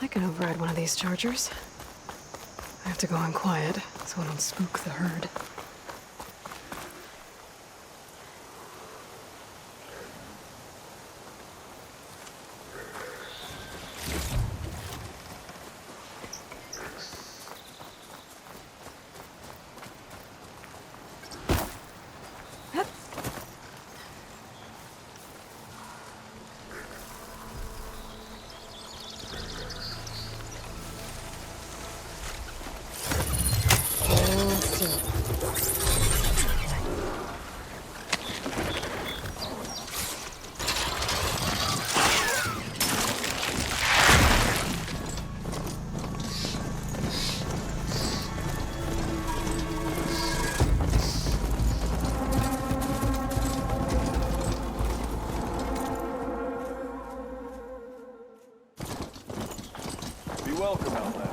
I can override one of these chargers. I have to go in quiet, so I don't spook the herd. Be welcome out there.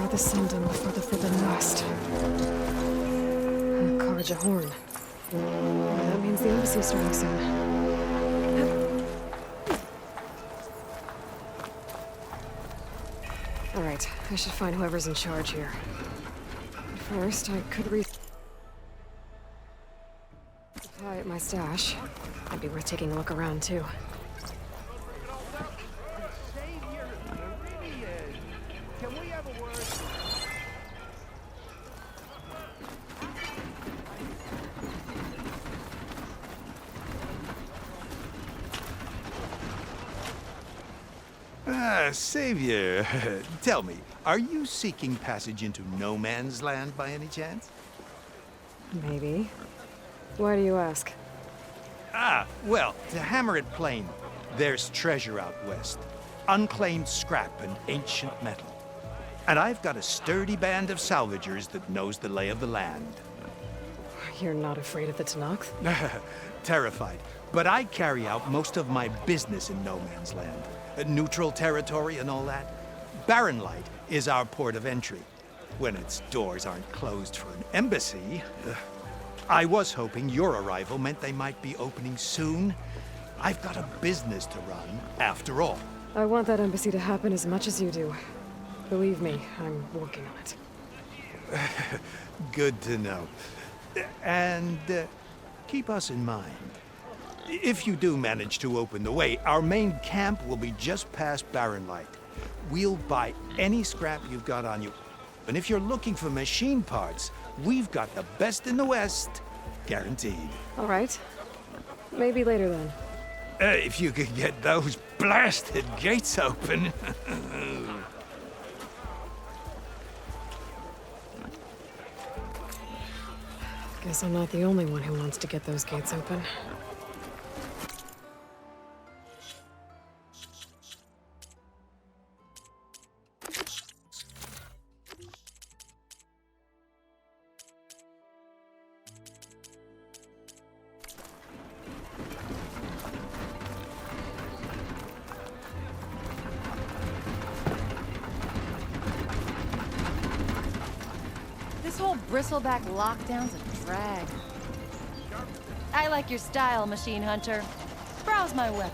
The Sundom before the Forbidden West. Carja Horn. That means the embassy's starting soon. Alright, I should find whoever's in charge here. But first, I could supply at my stash. Might be worth taking a look around, too. Savior, tell me, are you seeking passage into no man's land by any chance? Maybe. Why do you ask? Well, to hammer it plain, there's treasure out west. Unclaimed scrap and ancient metal. And I've got a sturdy band of salvagers that knows the lay of the land. You're not afraid of the Tenakth? Terrified. But I carry out most of my business in no man's land. Neutral territory and all that. Barren Light is our port of entry. When its doors aren't closed for an embassy. I was hoping your arrival meant they might be opening soon. I've got a business to run, after all. I want that embassy to happen as much as you do. Believe me, I'm working on it. Good to know. And keep us in mind. If you do manage to open the way, our main camp will be just past Barren Light. We'll buy any scrap you've got on you. And if you're looking for machine parts, we've got the best in the West. Guaranteed. All right. Maybe later then. If you could get those blasted gates open. Guess I'm not the only one who wants to get those gates open. This whole bristleback lockdown's a drag. I like your style, Machine Hunter. Browse my weapons.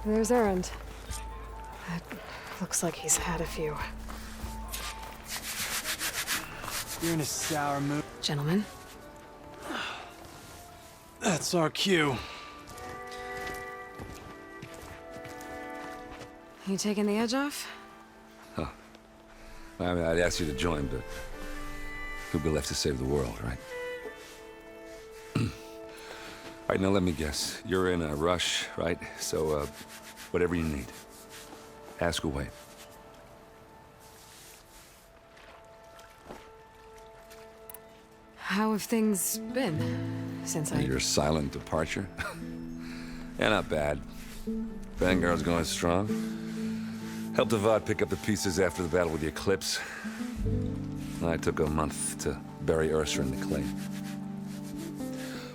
There's Erend. It looks like he's had a few. You're in a sour mood. Gentlemen? That's our cue. You taking the edge off? I mean, I'd ask you to join, but who'd be left to save the world, right? All right, now let me guess. You're in a rush, right? So, whatever you need, ask away. How have things been since Your silent departure? Yeah, not bad. Vanguard's going strong. Helped Avad pick up the pieces after the battle with the Eclipse. I took a month to bury Ursa in the claim.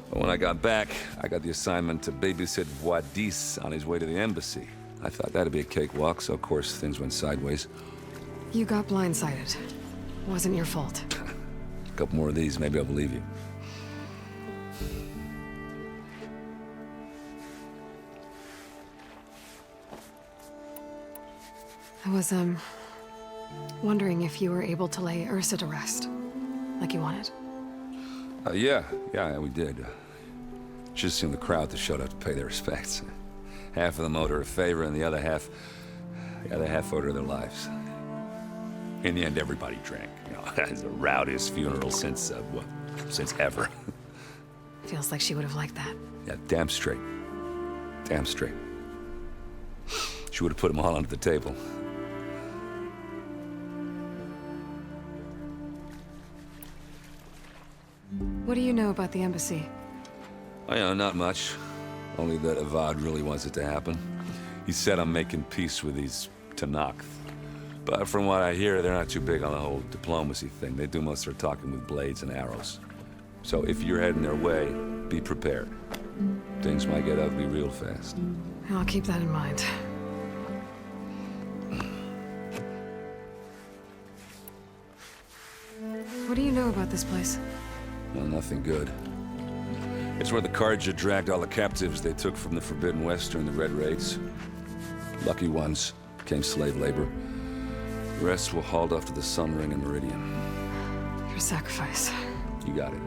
But when I got back, I got the assignment to babysit Wadis on his way to the embassy. I thought that'd be a cakewalk, so of course things went sideways. You got blindsided. Wasn't your fault. A couple more of these, maybe I'll believe you. I was, wondering if you were able to lay Ursa to rest, like you wanted. Yeah, we did. Just seemed the crowd that showed up to pay their respects. Half of them owed her a favor, and the other half owed her their lives. In the end, everybody drank. You know, it's the rowdiest funeral since ever. Feels like she would have liked that. Yeah, damn straight. Damn straight. She would have put them all under the table. What do you know about the embassy? Oh, yeah, not much. Only that Avad really wants it to happen. He said I'm making peace with these Tanakh. But from what I hear, they're not too big on the whole diplomacy thing. They do most of their talking with blades and arrows. So if you're heading their way, be prepared. Things might get ugly real fast. I'll keep that in mind. What do you know about this place? Well, nothing good. It's where the Carja dragged all the captives they took from the Forbidden West during the Red Raids. Lucky ones became slave labor. The rest were hauled off to the Sun Ring and Meridian. Your sacrifice. You got it.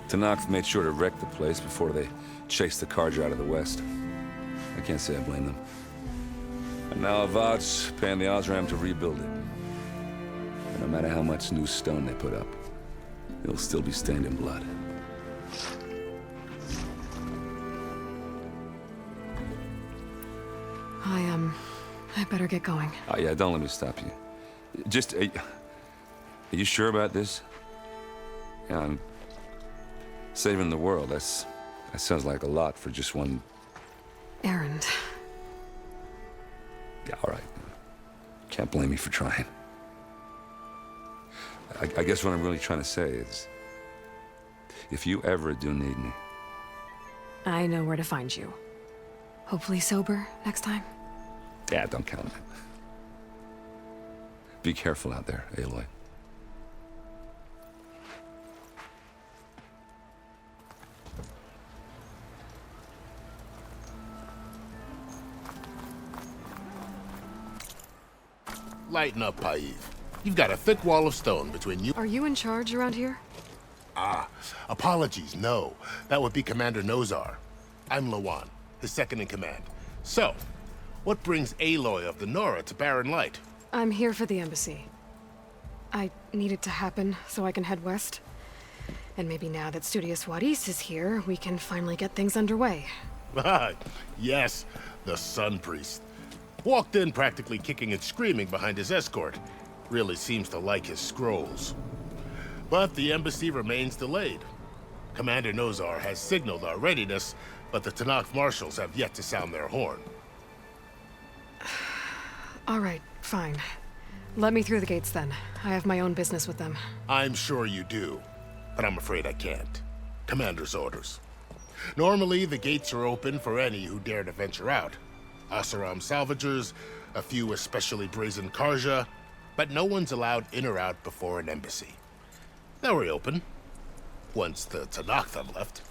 Tanakh made sure to wreck the place before they chased the Carja out of the West. I can't say I blame them. And now Avad's paying the Osram to rebuild it. And no matter how much new stone they put up, it'll still be stained in blood. I better get going. Oh, yeah, don't let me stop you. Just, are you sure about this? Yeah, I'm saving the world. That sounds like a lot for just one... Erend. Yeah, all right. Can't blame me for trying. I guess what I'm really trying to say is, if you ever do need me... I know where to find you. Hopefully sober next time. Yeah, don't count on it. Be careful out there, Aloy. Lighten up, Paiv. You've got a thick wall of stone between you... Are you in charge around here? Apologies, no. That would be Commander Nozar. I'm Lawan, his second in command. So, what brings Aloy of the Nora to Barren Light? I'm here for the embassy. I need it to happen so I can head west. And maybe now that Studious Wadis is here, we can finally get things underway. Yes, the Sun Priest. Walked in practically kicking and screaming behind his escort. Really seems to like his scrolls. But the embassy remains delayed. Commander Nozar has signaled our readiness, but the Tanakh marshals have yet to sound their horn. All right, fine. Let me through the gates then. I have my own business with them. I'm sure you do, but I'm afraid I can't. Commander's orders. Normally, the gates are open for any who dare to venture out. Asaram salvagers, a few especially brazen Karja, but no one's allowed in or out before an embassy. They'll reopen, once the Tanakh have left.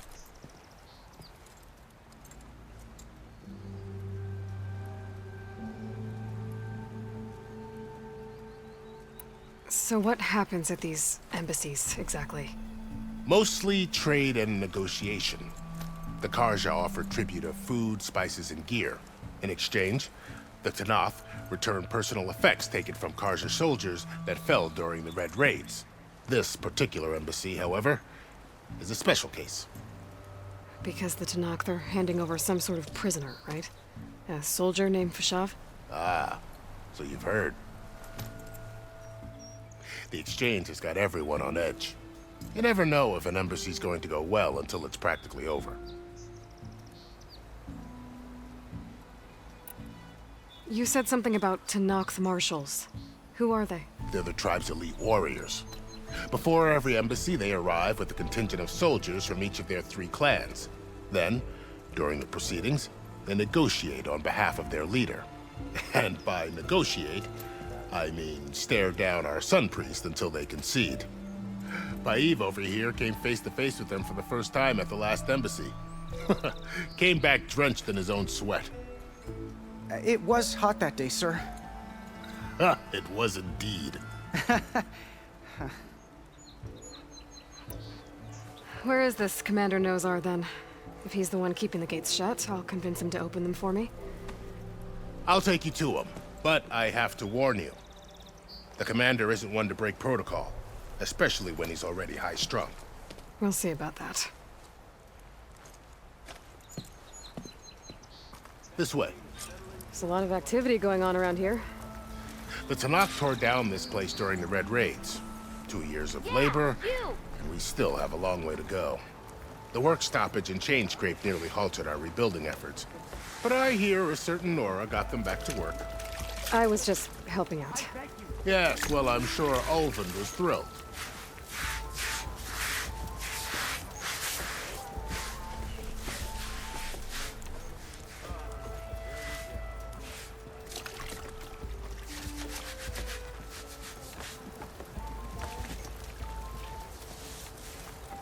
So what happens at these embassies, exactly? Mostly trade and negotiation. The Karja offer tribute of food, spices, and gear. In exchange, the Tanath return personal effects taken from Karja soldiers that fell during the Red Raids. This particular embassy, however, is a special case. Because the Tanakh, they're handing over some sort of prisoner, right? A soldier named Fashav? Ah, so you've heard. The exchange has got everyone on edge. You never know if an embassy's going to go well until it's practically over. You said something about Tanakh marshals. Who are they? They're the tribe's elite warriors. Before every embassy, they arrive with a contingent of soldiers from each of their 3 clans. Then, during the proceedings, they negotiate on behalf of their leader. And by negotiate, I mean stare down our sun priest until they concede. Baev over here came face to face with them for the first time at the last embassy. Came back drenched in his own sweat. It was hot that day, sir. It was indeed. Where is this Commander Nozar, then? If he's the one keeping the gates shut, I'll convince him to open them for me. I'll take you to him, but I have to warn you. The commander isn't one to break protocol, especially when he's already high-strung. We'll see about that. This way. There's a lot of activity going on around here. The Tanakh tore down this place during the Red Raids. 2 years of labor, and we still have a long way to go. The work stoppage and chain scrape nearly halted our rebuilding efforts. But I hear a certain Nora got them back to work. I was just helping out. Yes, well, I'm sure Ulvin was thrilled.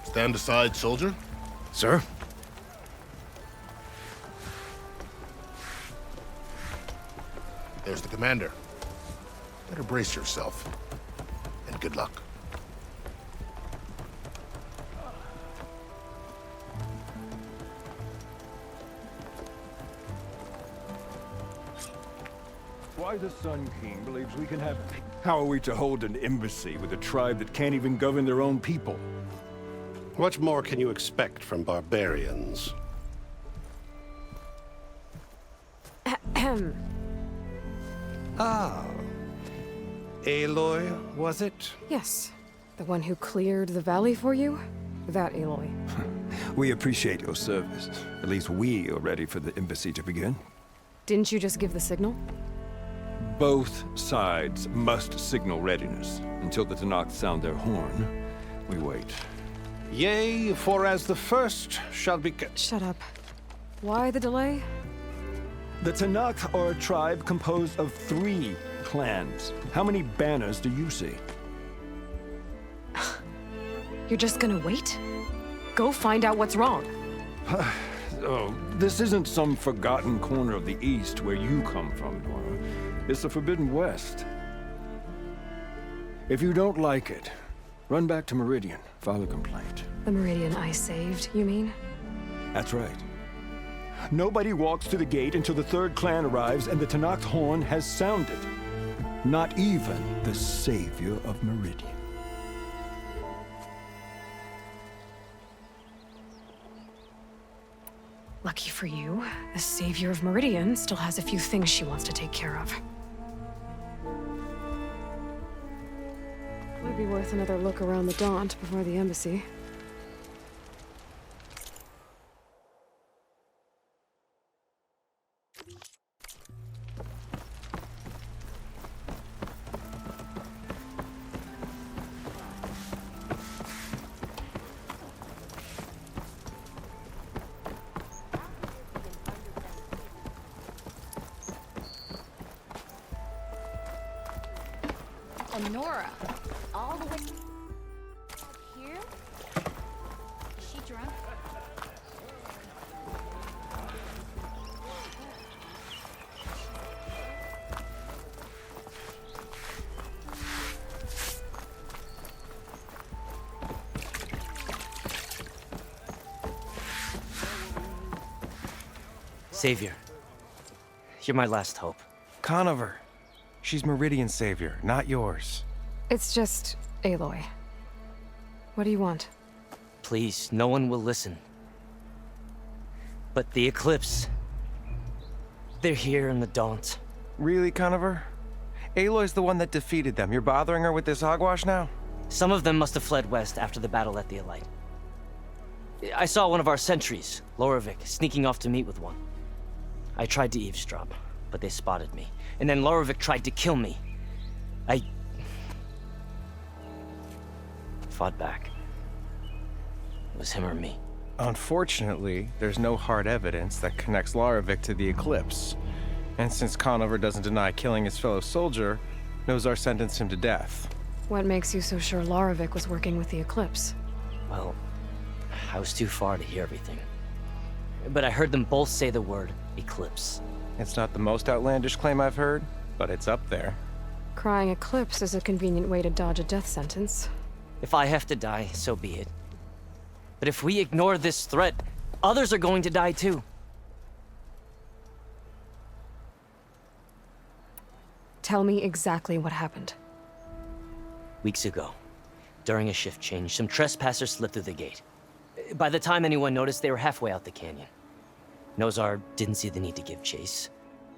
Stand aside, soldier. Sir? There's the commander. Better brace yourself. And good luck. Why the Sun King believes we can have... How are we to hold an embassy with a tribe that can't even govern their own people? What more can you expect from barbarians? Ah. Aloy, was it? Yes. The one who cleared the valley for you? That Aloy. We appreciate your service. At least we are ready for the embassy to begin. Didn't you just give the signal? Both sides must signal readiness. Until the Tanakh sound their horn, we wait. Yea, for as the first shall be... Shut up. Why the delay? The Tanakh are a tribe composed of 3 clans. How many banners do you see? You're just gonna wait? Go find out what's wrong. Oh, this isn't some forgotten corner of the East where you come from, Nora. It's the Forbidden West. If you don't like it, run back to Meridian, file a complaint. The Meridian I saved, you mean? That's right. Nobody walks to the gate until the 3rd clan arrives and the Tanakh horn has sounded. Not even the savior of Meridian. Lucky for you, the savior of Meridian still has a few things she wants to take care of. Might be worth another look around the Daunt before the embassy. Nora, all the way here? Is she drunk? Savior, you're my last hope. Conover. She's Meridian's savior, not yours. It's just Aloy. What do you want? Please, no one will listen. But the Eclipse... they're here in the Daunt. Really, Conover? Aloy's the one that defeated them. You're bothering her with this hogwash now? Some of them must have fled west after the battle at the Elite. I saw one of our sentries, Lorevic, sneaking off to meet with one. I tried to eavesdrop, but they spotted me. And then Lorevic tried to kill me. I fought back. It was him or me. Unfortunately, there's no hard evidence that connects Lorevic to the Eclipse. And since Conover doesn't deny killing his fellow soldier, Nozar sentenced him to death. What makes you so sure Lorevic was working with the Eclipse? Well, I was too far to hear everything. But I heard them both say the word Eclipse. It's not the most outlandish claim I've heard, but it's up there. Crying Eclipse is a convenient way to dodge a death sentence. If I have to die, so be it. But if we ignore this threat, others are going to die too. Tell me exactly what happened. Weeks ago, during a shift change, some trespassers slipped through the gate. By the time anyone noticed, they were halfway out the canyon. Nozar didn't see the need to give chase.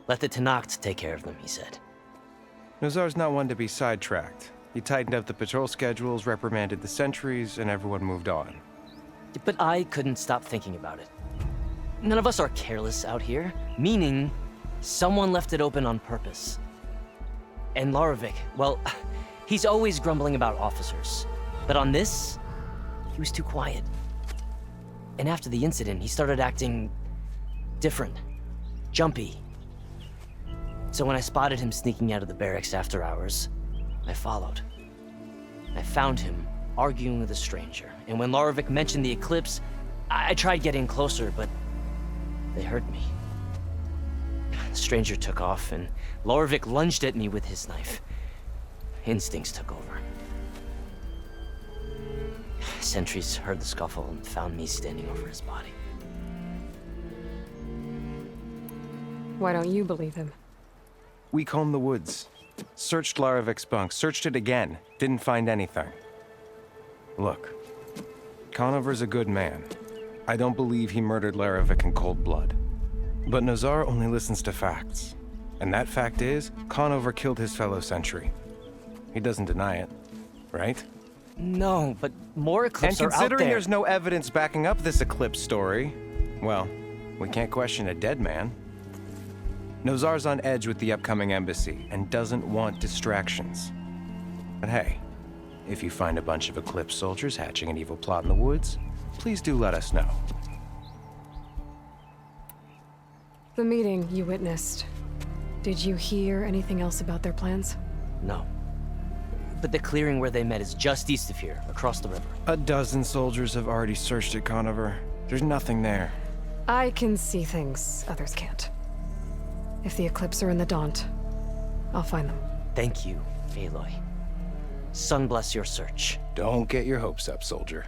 Let the Tenakth take care of them, he said. Nozar's not one to be sidetracked. He tightened up the patrol schedules, reprimanded the sentries, and everyone moved on. But I couldn't stop thinking about it. None of us are careless out here, meaning someone left it open on purpose. And Lorevic, well, he's always grumbling about officers. But on this, he was too quiet. And after the incident, he started acting different, jumpy. So when I spotted him sneaking out of the barracks after hours, I followed. I found him arguing with a stranger, and when Lorevic mentioned the Eclipse, I tried getting closer, but they heard me. The stranger took off, and Lorevic lunged at me with his knife. Instincts took over. Sentries heard the scuffle and found me standing over his body. Why don't you believe him? We combed the woods, searched Larevic's bunk, searched it again, didn't find anything. Look, Conover's a good man. I don't believe he murdered Larevic in cold blood. But Nozar only listens to facts. And that fact is, Conover killed his fellow sentry. He doesn't deny it, right? No, but more Eclipse are out there. And considering there's no evidence backing up this Eclipse story, well, we can't question a dead man. Nozar's on edge with the upcoming embassy and doesn't want distractions. But hey, if you find a bunch of Eclipse soldiers hatching an evil plot in the woods, please do let us know. The meeting you witnessed. Did you hear anything else about their plans? No. But the clearing where they met is just east of here, across the river. A dozen soldiers have already searched it, Conover. There's nothing there. I can see things others can't. If the Eclipse are in the Daunt, I'll find them. Thank you, Aloy. Sun bless your search. Don't get your hopes up, soldier.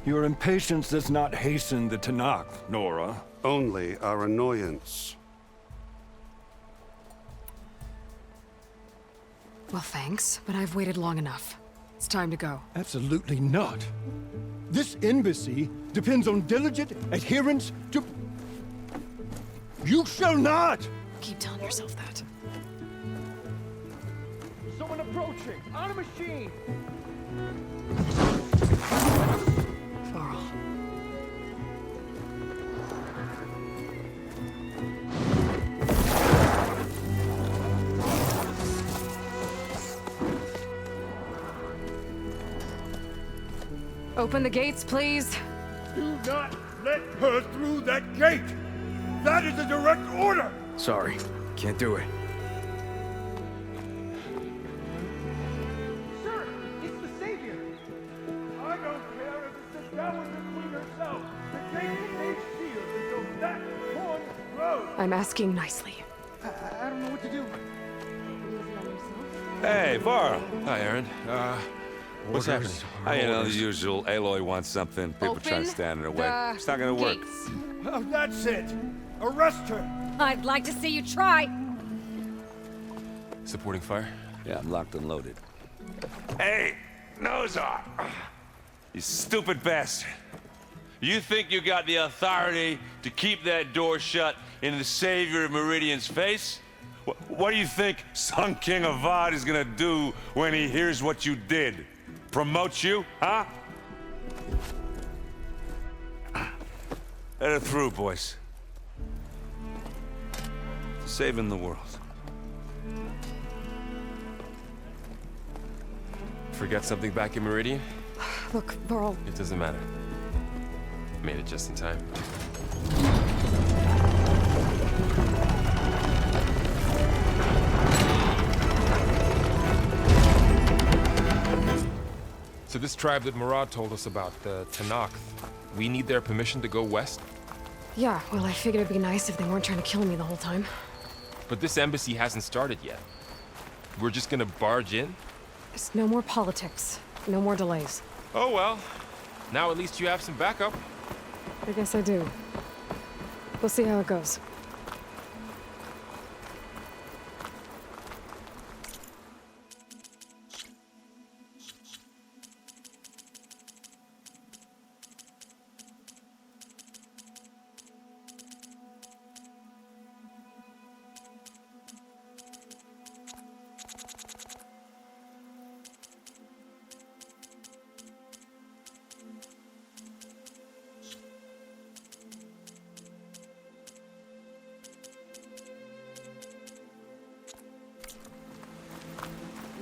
Your impatience does not hasten the Tenakth, Nora. Only our annoyance. Well, thanks, but I've waited long enough. It's time to go. Absolutely not. This embassy depends on diligent adherence to... You shall not! Keep telling yourself that. Someone approaching! On a machine! Varl. Open the gates, please. Do not let her through that gate! That is a direct order! Sorry, can't do it. Sir, it's the Savior! I don't care if it's the Dowager Queen herself! The gate remains sealed until that horn grows! I'm asking nicely. I don't know what to do. Hey, Varl. Hi, Aaron. What's happening? You know, the usual. Aloy wants something. People trying to stand in her way. It's not gonna work. Oh, that's it! Arrest her! I'd like to see you try. Supporting fire? Yeah, I'm locked and loaded. Hey, Nozar! You stupid bastard. You think you got the authority to keep that door shut in the Savior of Meridian's face? What do you think Sun King Avad is gonna do when he hears what you did? Promote you, huh? Let her through, boys. Saving the world. Forget something back in Meridian? Look, Varl, It doesn't matter. Made it just in time. So this tribe that Murad told us about, the Tanakh, we need their permission to go west? yeah, well, I figured it'd be nice if they weren't trying to kill me the whole time. But this embassy hasn't started yet. We're just gonna barge in? There's no more politics. No more delays. Oh well. Now at least you have some backup. I guess I do. We'll see how it goes.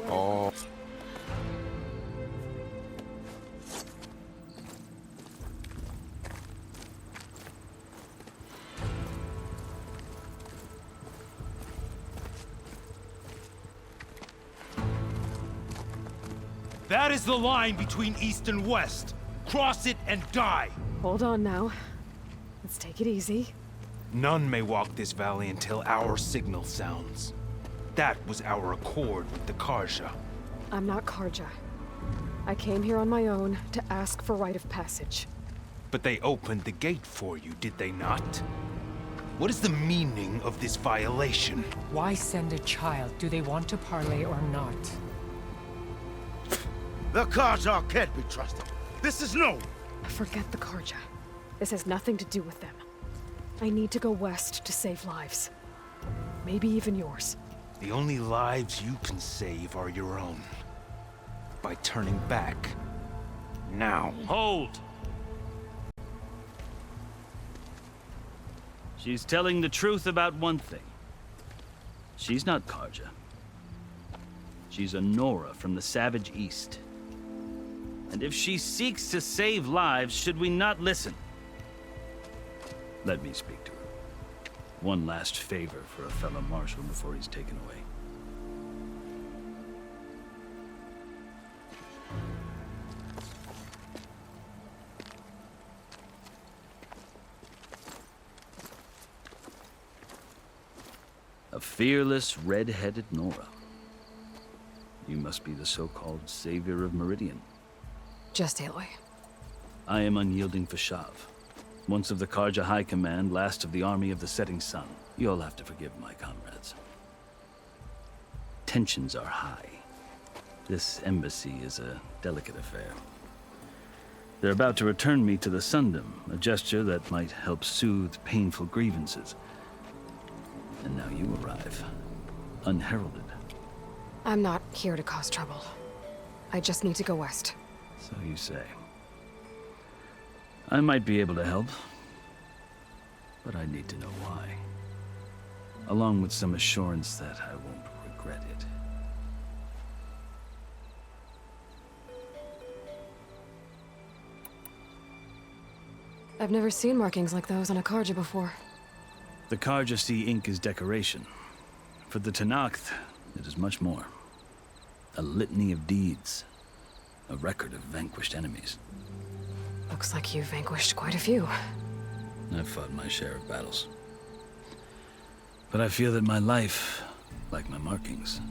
Oh. That is the line between East and West. Cross it and die. Hold on now. Let's take it easy. None may walk this valley until our signal sounds. That was our accord with the Karja. I'm not Karja. I came here on my own to ask for rite of passage. But they opened the gate for you, did they not? What is the meaning of this violation? Why send a child? Do they want to parley or not? The Karja can't be trusted. This is known. Forget the Karja. This has nothing to do with them. I need to go west to save lives. Maybe even yours. The only lives you can save are your own. By turning back. Now. Hold! She's telling the truth about one thing. She's not Karja. She's a Nora from the Savage East. And if she seeks to save lives, should we not listen? Let me speak to her. One last favor for a fellow marshal before he's taken away. A fearless, red-headed Nora. You must be the so-called savior of Meridian. Just Aloy. I am unyielding Fashav. Once of the Karja High Command, last of the army of the setting sun. You'll have to forgive my comrades. Tensions are high. This embassy is a delicate affair. They're about to return me to the Sundom, a gesture that might help soothe painful grievances. And now you arrive, unheralded. I'm not here to cause trouble. I just need to go west. So you say. I might be able to help, but I need to know why. Along with some assurance that I won't regret it. I've never seen markings like those on a Karja before. The Karja see ink as decoration. For the Tenakth, it is much more. A litany of deeds. A record of vanquished enemies. Looks like you've vanquished quite a few. I've fought my share of battles. But I feel that my life, like my markings,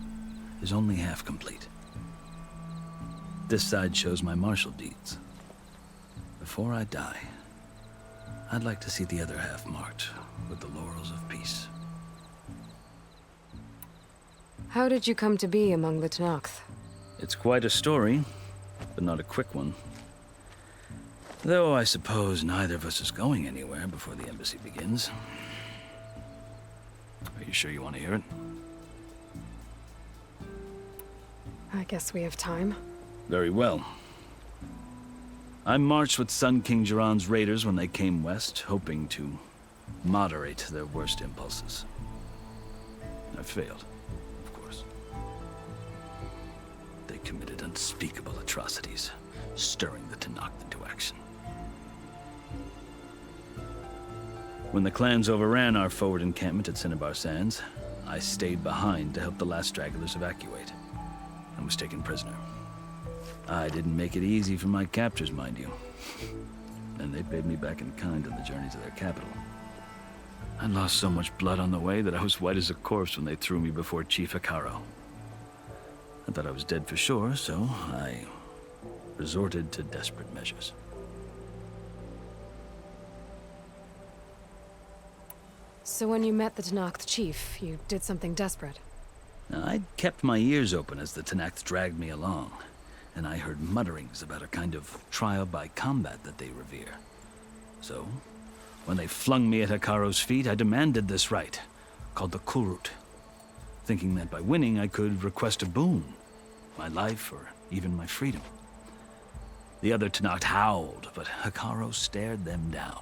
is only half complete. This side shows my martial deeds. Before I die, I'd like to see the other half marked with the laurels of peace. How did you come to be among the Tenakth? It's quite a story, but not a quick one. Though I suppose neither of us is going anywhere before the embassy begins. Are you sure you want to hear it? I guess we have time. Very well. I marched with Sun King Jiran's raiders when they came west, hoping to moderate their worst impulses. I failed, of course. They committed unspeakable atrocities, stirring the Tenakth into action. When the clans overran our forward encampment at Cinnabar Sands, I stayed behind to help the last stragglers evacuate, and was taken prisoner. I didn't make it easy for my captors, mind you. And they paid me back in kind on the journey to their capital. I lost so much blood on the way that I was white as a corpse when they threw me before Chief Hikaro. I thought I was dead for sure, so I resorted to desperate measures. So when you met the Tenakth chief, you did something desperate? I'd kept my ears open as the Tenakth dragged me along, and I heard mutterings about a kind of trial by combat that they revere. So, when they flung me at Hikaro's feet, I demanded this right, called the Kulrut, thinking that by winning I could request a boon, my life or even my freedom. The other Tenakth howled, but Hikaro stared them down,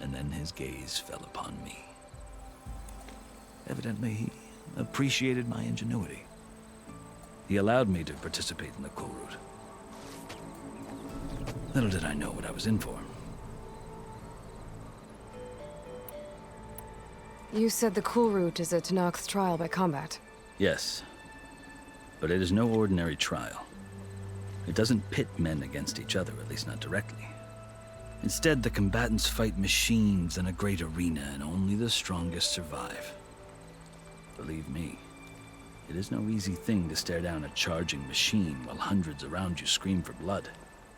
and then his gaze fell upon me. Evidently, he appreciated my ingenuity. He allowed me to participate in the Kulrut. Little did I know what I was in for. You said the Kulrut is a Tenakth trial by combat. Yes, but it is no ordinary trial. It doesn't pit men against each other, at least not directly. Instead, the combatants fight machines in a great arena, and only the strongest survive. Believe me, it is no easy thing to stare down a charging machine while hundreds around you scream for blood.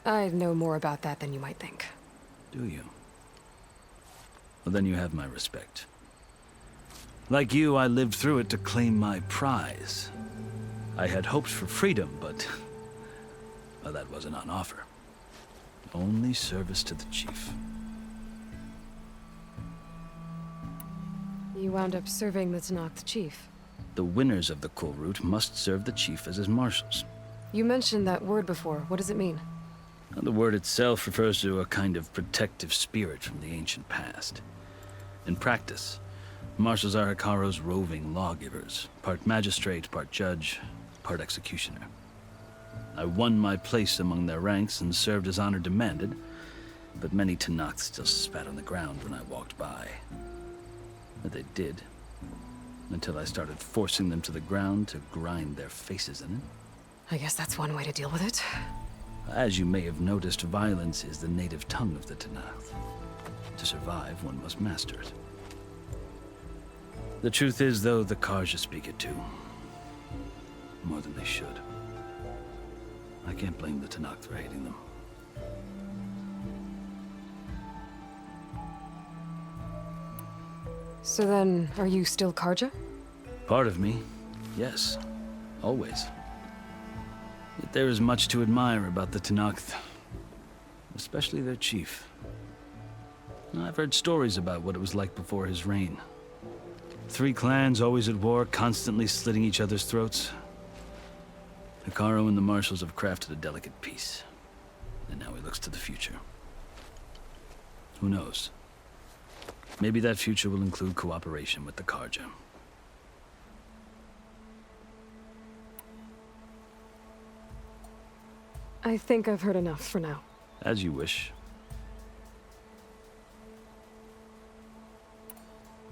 I know more about that than you might think. Do you? Well, then you have my respect. Like you, I lived through it to claim my prize. I had hopes for freedom, but well, that wasn't on offer. Only service to the chief. You wound up serving the Tenakth chief. The winners of the Kulrut must serve the chief as his marshals. You mentioned that word before. What does it mean? The word itself refers to a kind of protective spirit from the ancient past. In practice, marshals are Hikaro's roving lawgivers, part magistrate, part judge, part executioner. I won my place among their ranks and served as honor demanded, but many Tenakth still spat on the ground when I walked by. But they did, until I started forcing them to the ground to grind their faces in it. I guess that's one way to deal with it. As you may have noticed, violence is the native tongue of the Tenakth. To survive, one must master it. The truth is, though, the Karja speak it too. More than they should. I can't blame the Tenakth for hating them. So then, are you still Karja? Part of me, yes. Always. Yet there is much to admire about the Tenakth. Especially their chief. I've heard stories about what it was like before his reign. 3 clans always at war, constantly slitting each other's throats. Hikaro and the marshals have crafted a delicate peace. And now he looks to the future. Who knows? Maybe that future will include cooperation with the Karja. I think I've heard enough for now. As you wish.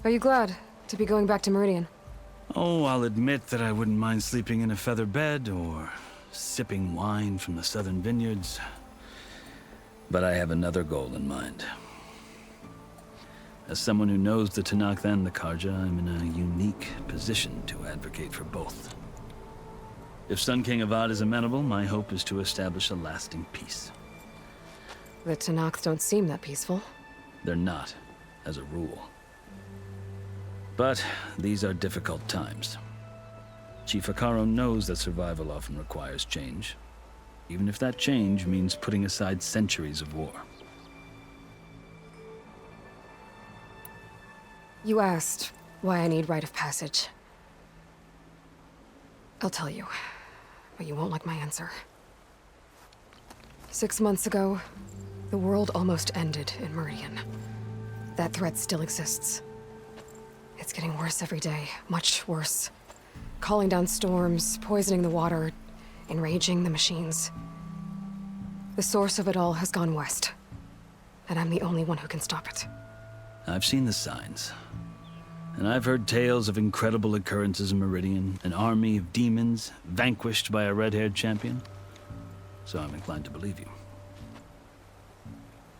Are you glad to be going back to Meridian? Oh, I'll admit that I wouldn't mind sleeping in a feather bed or sipping wine from the southern vineyards. But I have another goal in mind. As someone who knows the Tenakth and the Karja, I'm in a unique position to advocate for both. If Sun King Avad is amenable, my hope is to establish a lasting peace. The Tenakth don't seem that peaceful. They're not, as a rule. But these are difficult times. Chief Akaro knows that survival often requires change, even if that change means putting aside centuries of war. You asked why I need rite of passage. I'll tell you, but you won't like my answer. 6 months ago, the world almost ended in Meridian. That threat still exists. It's getting worse every day, much worse. Calling down storms, poisoning the water, enraging the machines. The source of it all has gone west, and I'm the only one who can stop it. I've seen the signs. And I've heard tales of incredible occurrences in Meridian, an army of demons vanquished by a red-haired champion. So I'm inclined to believe you.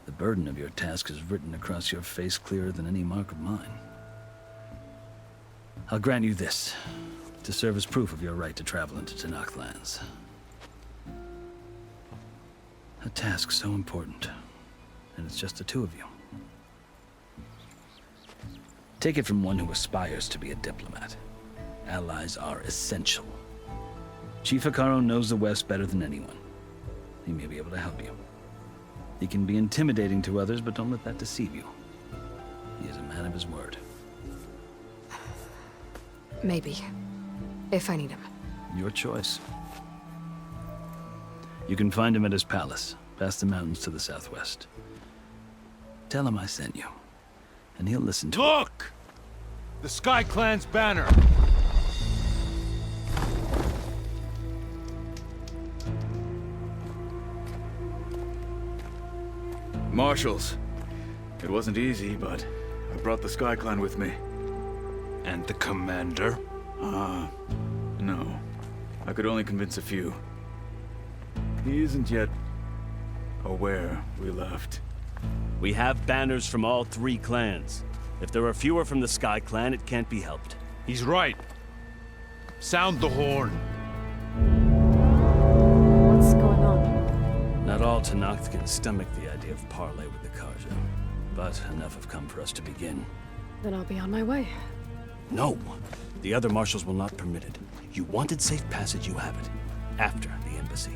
The burden of your task is written across your face clearer than any mark of mine. I'll grant you this, to serve as proof of your right to travel into Tenakth lands. A task so important, and it's just the two of you. Take it from one who aspires to be a diplomat. Allies are essential. Chief Akaro knows the West better than anyone. He may be able to help you. He can be intimidating to others, but don't let that deceive you. He is a man of his word. Maybe. If I need him. Your choice. You can find him at his palace, past the mountains to the southwest. Tell him I sent you, and he'll listen to Look! The Sky Clan's banner! Marshals. It wasn't easy, but I brought the Sky Clan with me. And the commander? No. I could only convince a few. He isn't yet aware we left. We have banners from all 3 clans. If there are fewer from the Sky Clan, it can't be helped. He's right. Sound the horn. What's going on? Not all Tenakth can stomach the idea of parley with the Karja, but enough have come for us to begin. Then I'll be on my way. No! The other marshals will not permit it. You wanted safe passage, you have it. After the embassy.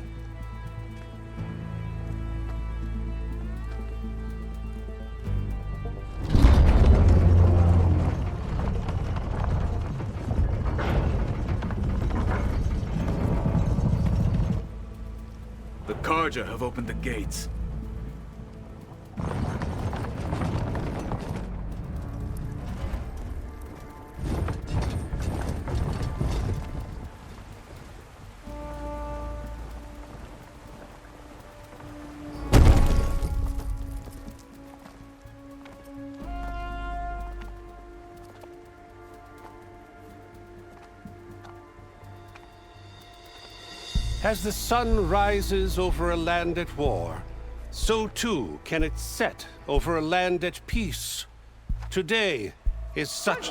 The Karja have opened the gates. As the sun rises over a land at war, so too can it set over a land at peace. Today is such...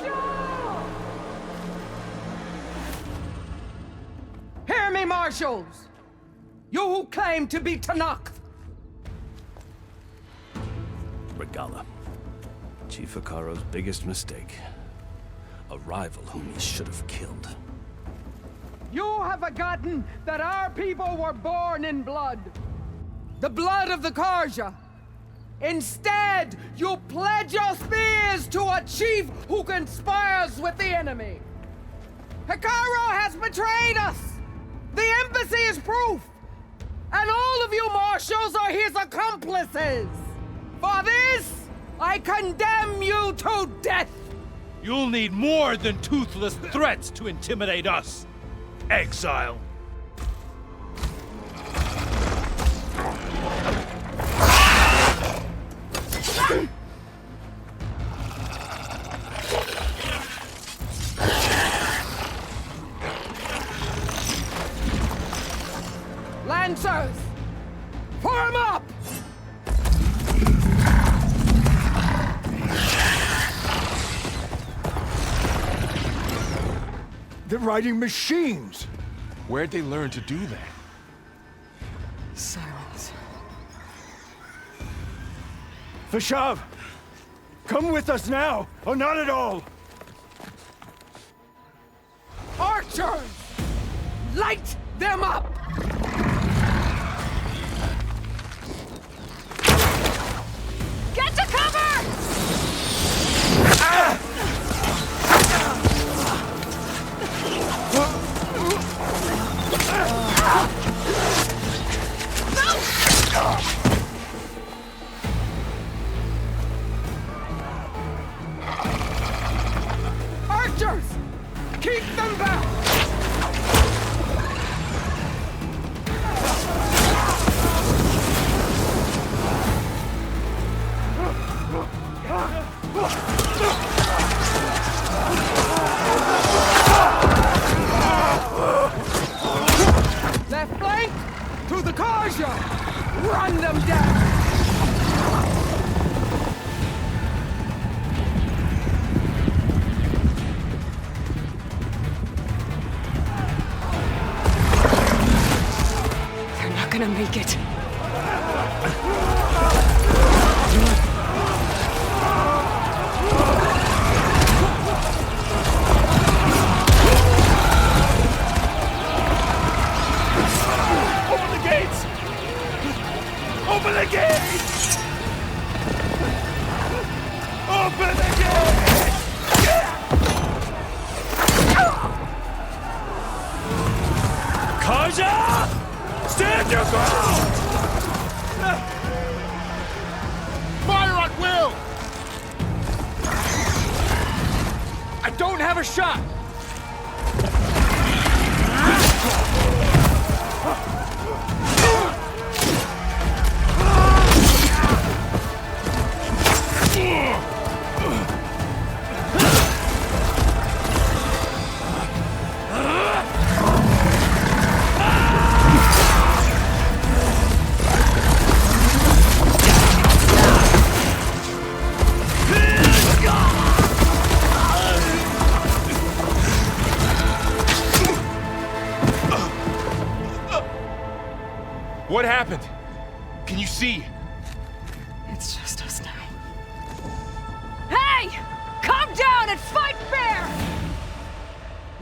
Hear me, marshals! You who claim to be Tenakth! Regala. Chief Akaro's biggest mistake. A rival whom he should have killed. You have forgotten that our people were born in blood. The blood of the Karja. Instead, you pledge your spears to a chief who conspires with the enemy. Akaro has betrayed us. The embassy is proof. And all of you marshals are his accomplices. For this, I condemn you to death. You'll need more than toothless threats to intimidate us. Exile. Lancers! Form up! They're riding machines! Where'd they learn to do that? Silence. Vashav! Come with us now, or not at all! Archers! Light them up! Get to cover! Archers! Keep them back! Left flank! To the Karja! Run them down! They're not gonna make it. Open the gates! Open the gates! Open the gates! Kaja! Stand your ground! Fire at will! I don't have a shot! What happened? Can you see? It's just us now. Hey! Calm down and fight fair!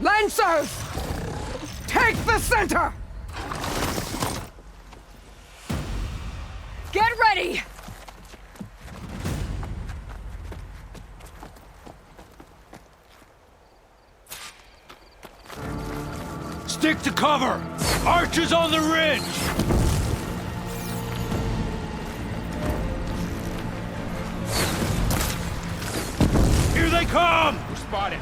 Lancers! Take the center! Get ready! Stick to cover! Archers on the ridge! Here they come! We're spotted.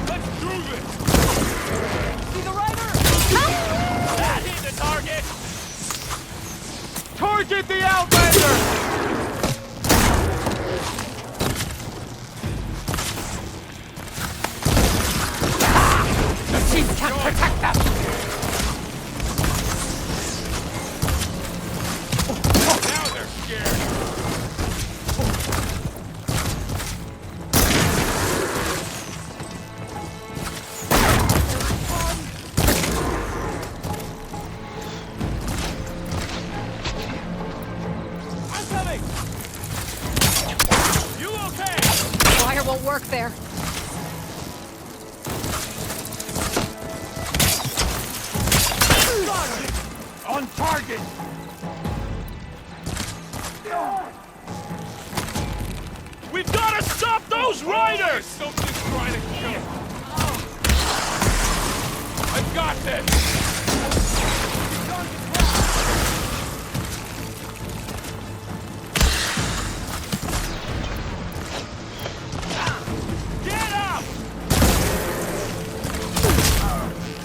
Let's do this! See the rider? That hit the target! Target the Outlander! The chief can't protect them! Now they're scared. I'm coming! You okay? Fire won't work there. On target! We've got to stop those riders! Something's trying to kill him. I've got this! Get up!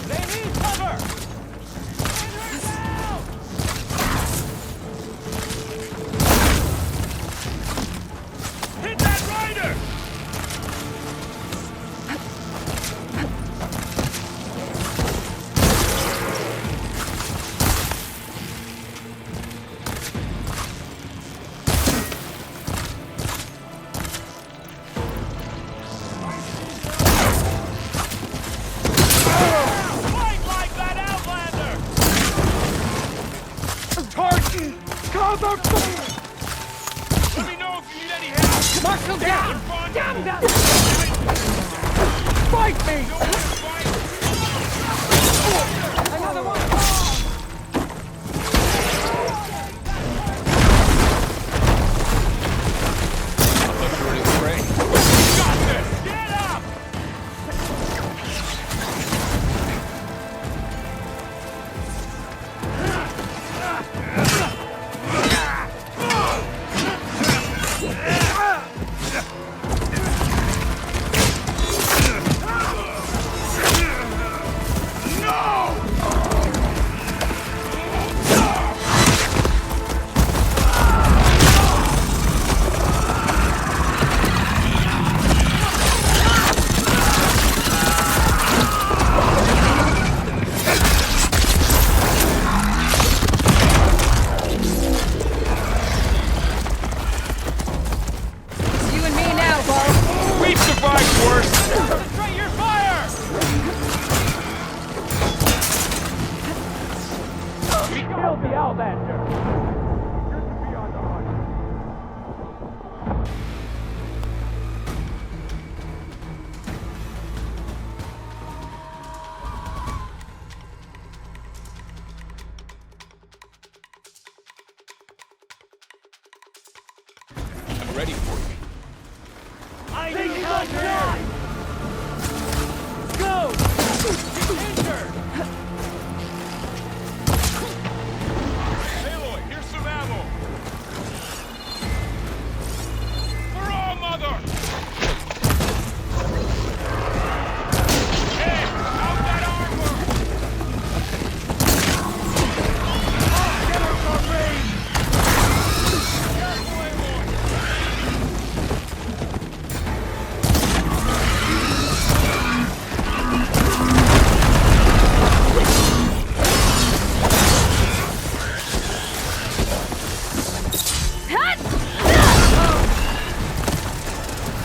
They need cover! Hit that rider! Hostile down! Down! Fight me! Another one! Ready for you. I need my shot! Go! Enter! Aloy, here's some ammo. For all, mother! Hey, out that armor! Get her from range! Careful, Aloy!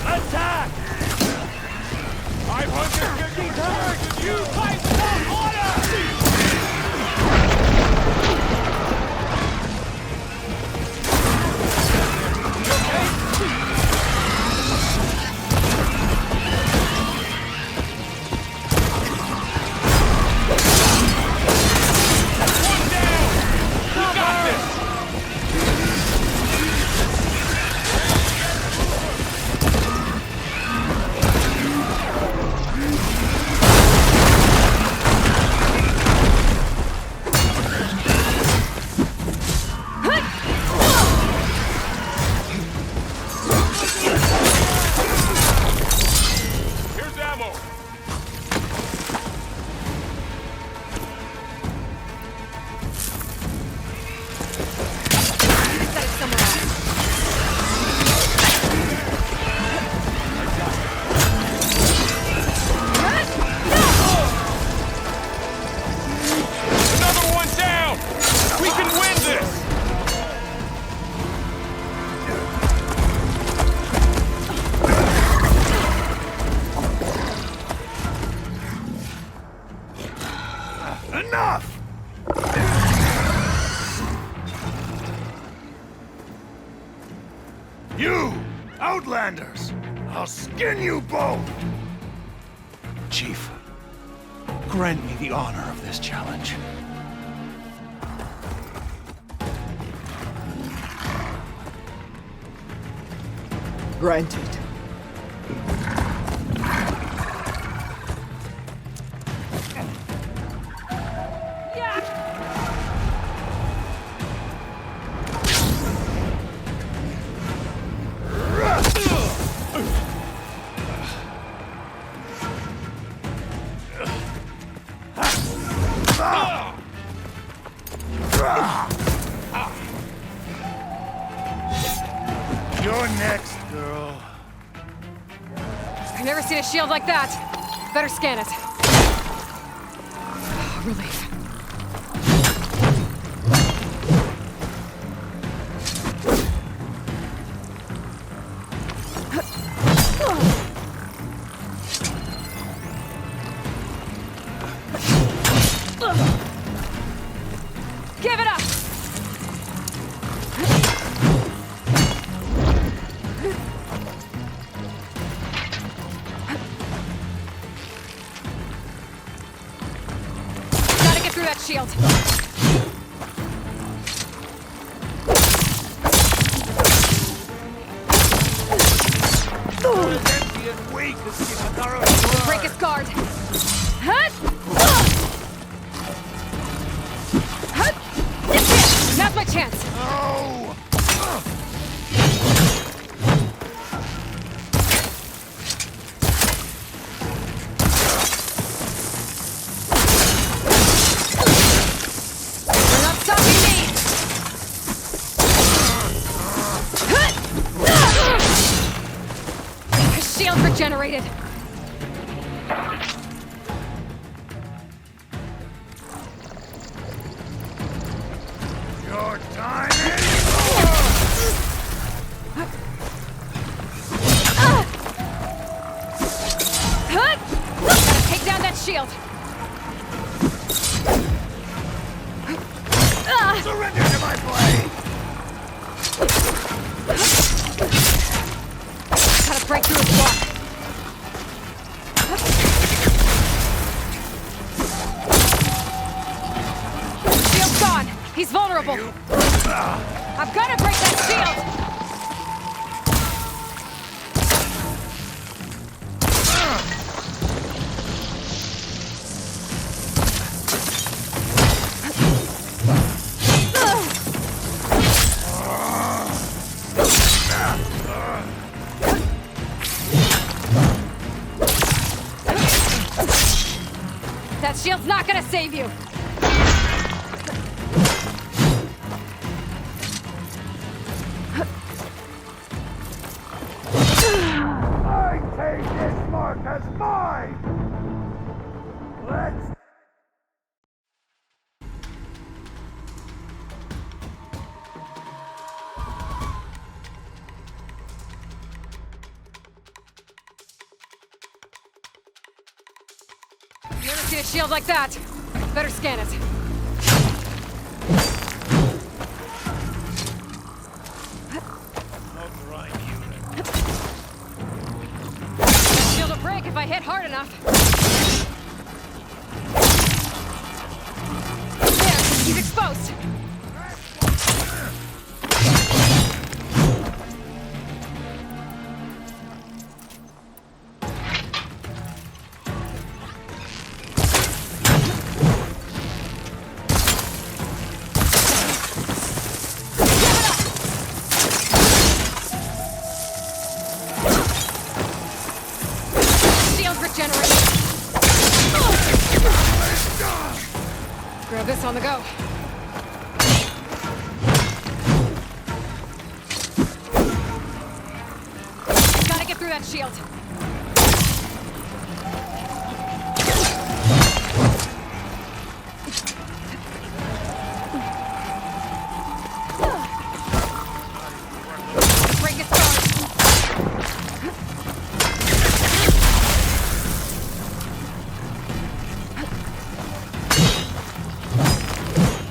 Attack! 550 turns and you fight without order! One down! You got this! Here's ammo! Set it somewhere else. Another one down! We can win this! Enough! You, Outlanders! I'll skin you both! Chief, grant me the honor of this challenge. Granted. You're next, girl. I've never seen a shield like that. Better scan it. Relief. Give it up! shield! Break his guard! Now's my chance! You're not stopping me! His shield regenerated! Your time is Gotta take down that shield! surrender to my blade! Gotta break through his block! Shield's gone! He's vulnerable! I've gotta break that shield! That shield's not gonna save you! I take this mark as mine! Let's... You ever seen a shield like that? Better scan it. That shield will break if I hit hard enough. There, he's exposed. Grab this on the go. Gotta get through that shield. Break his guard.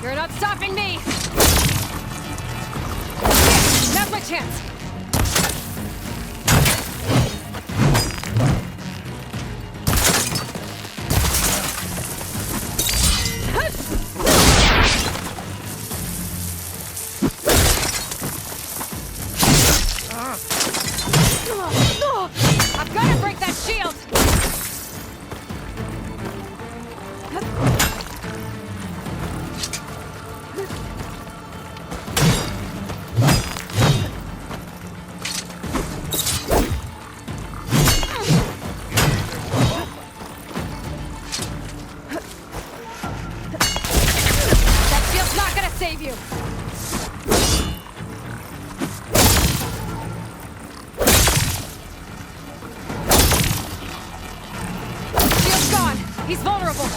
You're not stopping me! Now's my chance! I've got to break that shield! That shield's not gonna save you! Shield's gone! He's vulnerable!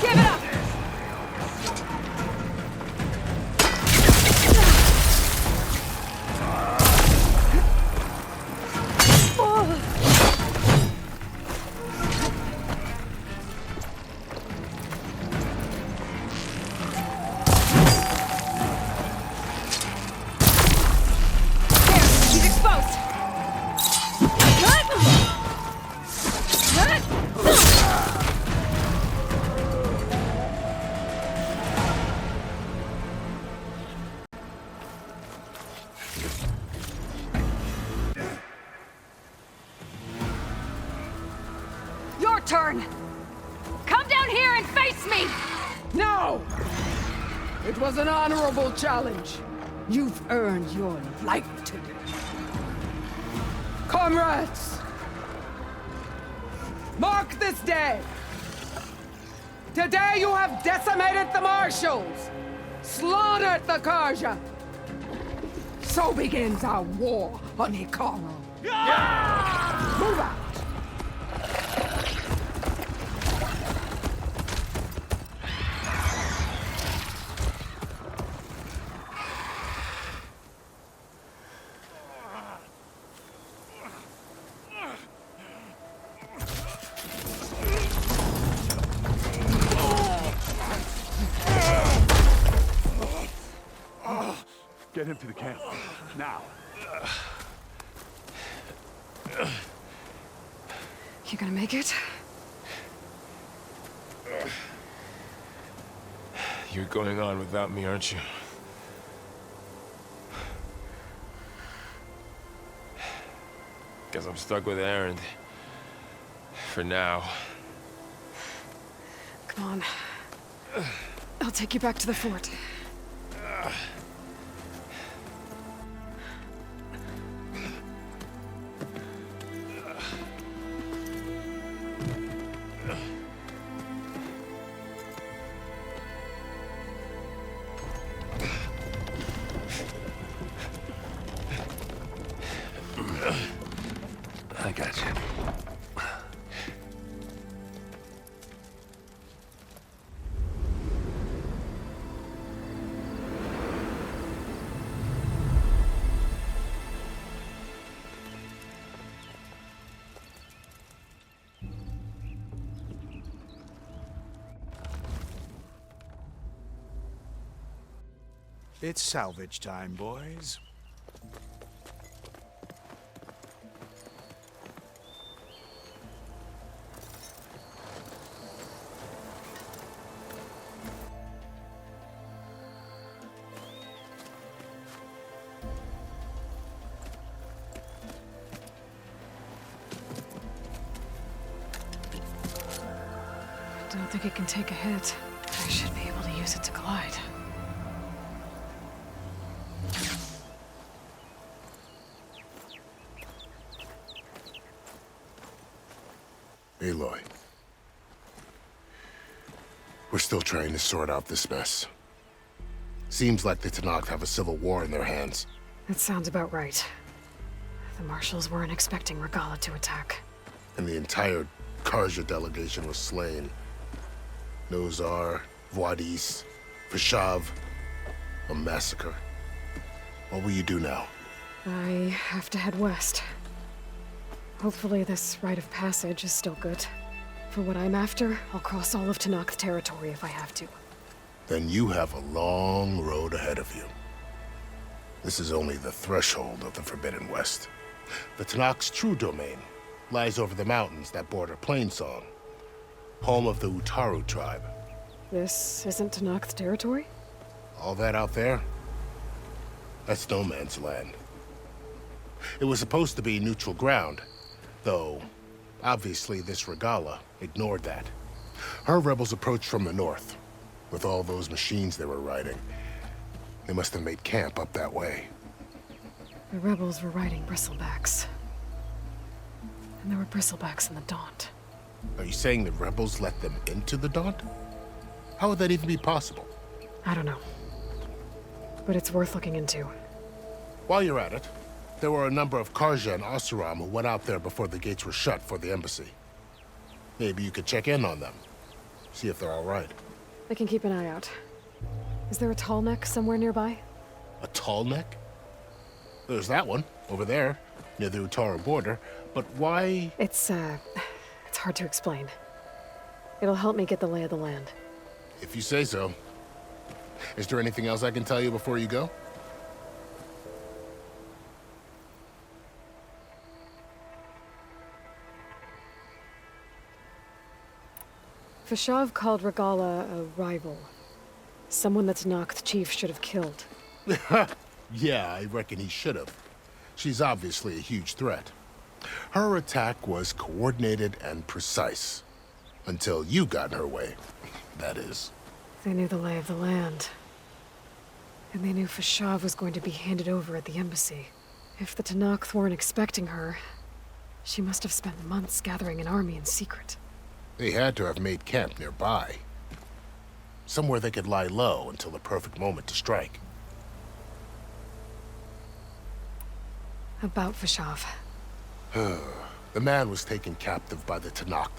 Give it up! turn! Come down here and face me! No! It was an honorable challenge. You've earned your life today. Comrades! Mark this day! Today you have decimated the marshals, slaughtered the Karja. So begins our war on Hikaru. Move out! Get him to the camp. Now. You gonna make it? You're going on without me, aren't you? Guess I'm stuck with Erend. For now. Come on. I'll take you back to the fort. I got you. It's salvage time, boys. I don't think it can take a hit. I should be able to use it to glide. Aloy. We're still trying to sort out this mess. Seems like the Tenakth have a civil war in their hands. That sounds about right. The marshals weren't expecting Regalla to attack. And the entire Karja delegation was slain. Nozar, Voidis, Vishav. A massacre. What will you do now? I have to head west. Hopefully this rite of passage is still good. For what I'm after, I'll cross all of Tenakth territory if I have to. Then you have a long road ahead of you. This is only the threshold of the Forbidden West. The Tenakth's true domain lies over the mountains that border Plainsong, home of the Utaru tribe. This isn't Tenakth territory? All that out there? That's no man's land. It was supposed to be neutral ground, though obviously this Regalla ignored that. Her rebels approached from the north, with all those machines they were riding. They must have made camp up that way. The rebels were riding bristlebacks. And there were bristlebacks in the Daunt. Are you saying the rebels let them into the Daunt? How would that even be possible? I don't know. But it's worth looking into. While you're at it, there were a number of Karja and Oseram who went out there before the gates were shut for the embassy. Maybe you could check in on them. See if they're all right. I can keep an eye out. Is there a tall neck somewhere nearby? A tall neck? There's that one, over there, near the Utaru border. But why? It's hard to explain. It'll help me get the lay of the land. If you say so. Is there anything else I can tell you before you go? Vishav called Regalla a rival. Someone that Tenakth chief should have killed. Yeah, I reckon he should have. She's obviously a huge threat. Her attack was coordinated and precise. Until you got in her way, that is. They knew the lay of the land. And they knew Fashav was going to be handed over at the embassy. If the Tanakh weren't expecting her, she must have spent months gathering an army in secret. They had to have made camp nearby. Somewhere they could lie low until the perfect moment to strike. About Fashav. The man was taken captive by the Tanakh.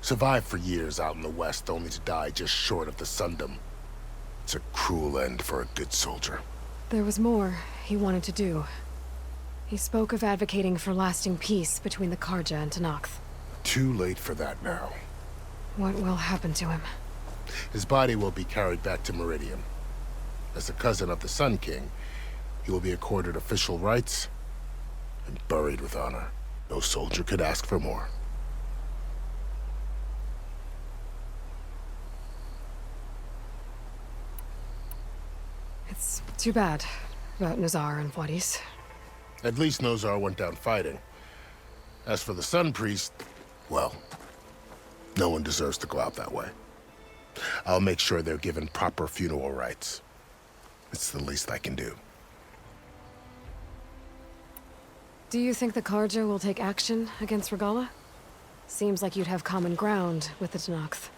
Survived for years out in the west, only to die just short of the Sundom. It's a cruel end for a good soldier. There was more he wanted to do. He spoke of advocating for lasting peace between the Karja and Tanakh. Too late for that now. What will happen to him? His body will be carried back to Meridian. As a cousin of the Sun King, he will be accorded official rights and buried with honor. No soldier could ask for more. It's too bad about Nazar and Wadis. At least Nozar went down fighting. As for the Sun Priest, well, no one deserves to go out that way. I'll make sure they're given proper funeral rites. It's the least I can do. Do you think the Karja will take action against Regala? Seems like you'd have common ground with the Tanakh.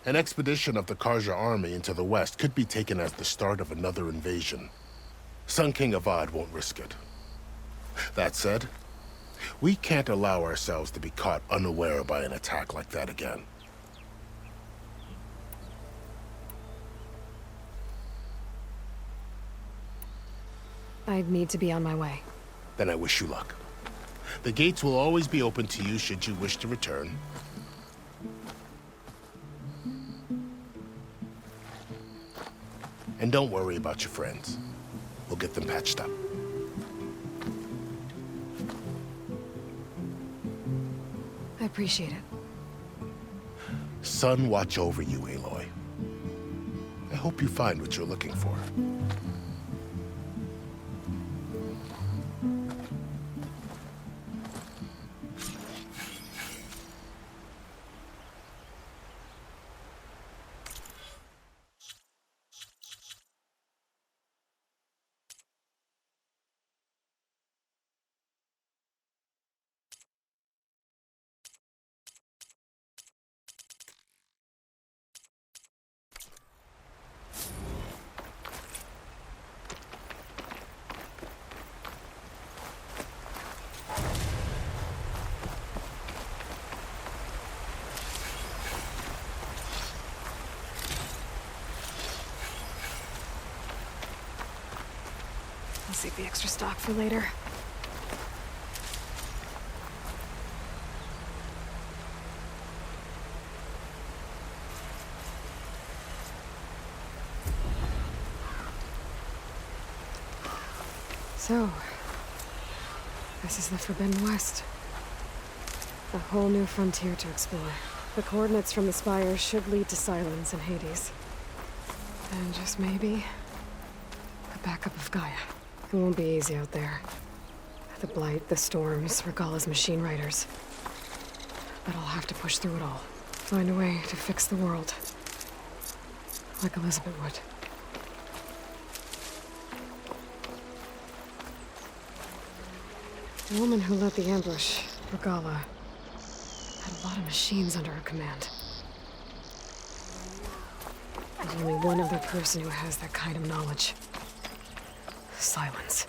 An expedition of the Karja army into the west could be taken as the start of another invasion. Sun King Avad won't risk it. That said, we can't allow ourselves to be caught unaware by an attack like that again. I'd need to be on my way. Then I wish you luck. The gates will always be open to you should you wish to return. And don't worry about your friends. We'll get them patched up. I appreciate it. Sun watch over you, Aloy. I hope you find what you're looking for. I'll save the extra stock for later. So, this is the Forbidden West. A whole new frontier to explore. The coordinates from the spire should lead to Silence and Hades. And just maybe, the backup of Gaia. It won't be easy out there. The Blight, the Storms, Regala's machine riders. But I'll have to push through it all. Find a way to fix the world. Like Elizabeth would. The woman who led the ambush, Regala, had a lot of machines under her command. There's only one other person who has that kind of knowledge. Silence.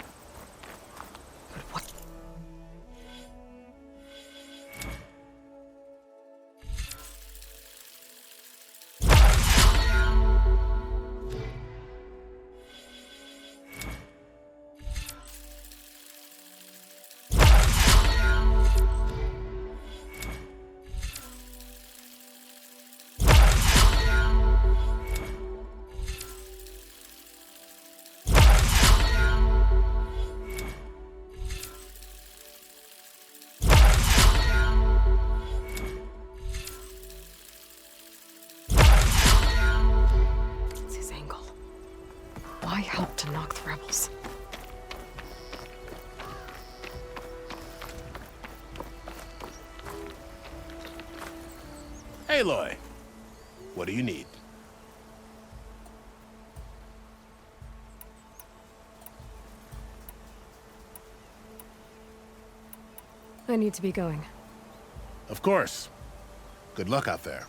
But what? Why help to knock the rebels? Aloy, what do you need? I need to be going. Of course. Good luck out there.